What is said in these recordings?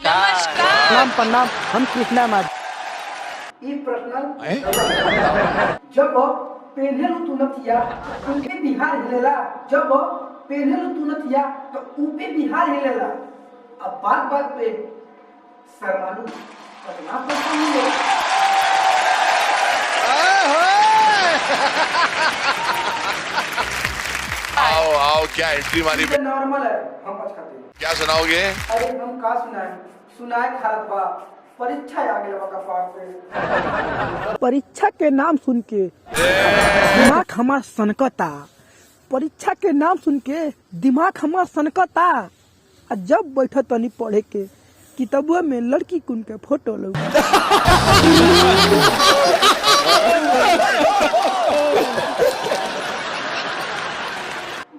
प्रणाम प्रणाम, हम कृष्णा माज। ई प्रश्न जब पेन्हल तू नथिया तो ऊपे बिहार हिलेला, जब पेन्हल तू नथिया तो ऊपे बिहार हिलेला। अब बात बात पे शर्मालू पटना पहुंचे। आओ आओ, क्या एंट्री मारी। नॉर्मल है, हम आज खाते हैं। क्या सुनाओगे? अरे हम का सुनाए खारत बा परीक्षा आ गया का पार पे। परीक्षा के नाम सुन के दिमाग हमार सनकता, परीक्षा के नाम सुन के दिमाग हमार सनकता। आ जब बैठा तनी पढ़े के किताबुआ में लड़की कुन के फोटो लो।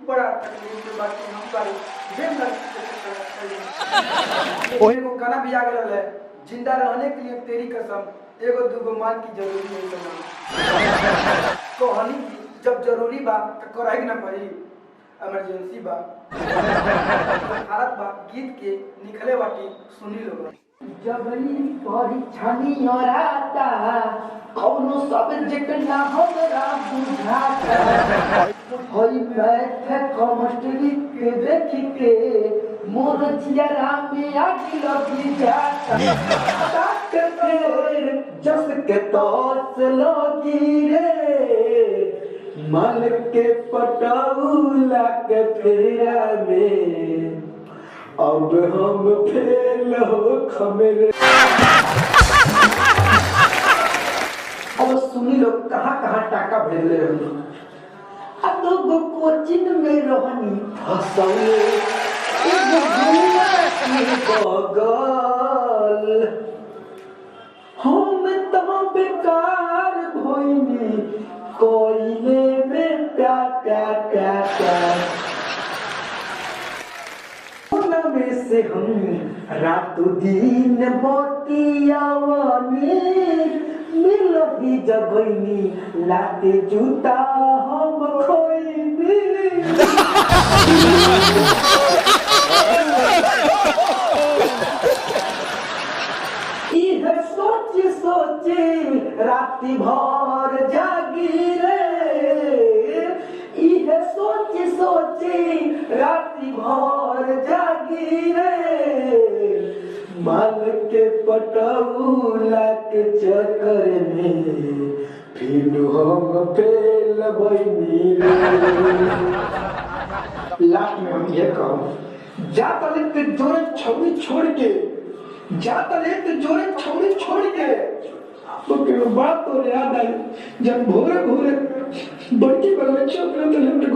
बड़ा तकलीफ के बात हम करे ओए को गाना भी आ गया है, जिंदा रहने के लिए तेरी कसम एगो दूगो माल की जरूरी है सनम। कहानी की जब जरूरी बा तो कराई ना पड़ी, इमरजेंसी बा। भारत बा गीत के निकले बाटी सुनी लोग। जबरी परीक्षा नी औराता कौनो सब्जेक्ट ना हमरा बुझाता। होई मैथ केमिस्ट्री के देख के मोर जिया में आग लगी जाता। फिर जस के तोस लोगी रे मन के पटौला के फेरा में अब हम फेल हो खमेरे। अब सुनी लोग कहाँ कहाँ टाका भेजले रही। अब तो कोचिंग में रहनी फसौले बगल हम तो बेकार भइनी कोइले में प्या में से हम रातों दिन बतियावनी मिलही जगनी लाते जूता हम खोइनी। इह सोच सोचे राति भर जागी रे, इह सोच सोचे राति भर जागी रे माल के पटौला के चक्कर में फिर हम फेल बनी। लास्ट में हम ये कहो जाता लेते जोरे छौड़ी छोड़ के, जाता लेते जोरे छौड़ी छोड़ के। तो फिर बात तो याद आई जब भोरे भोरे बड़की बगल में चौक में तो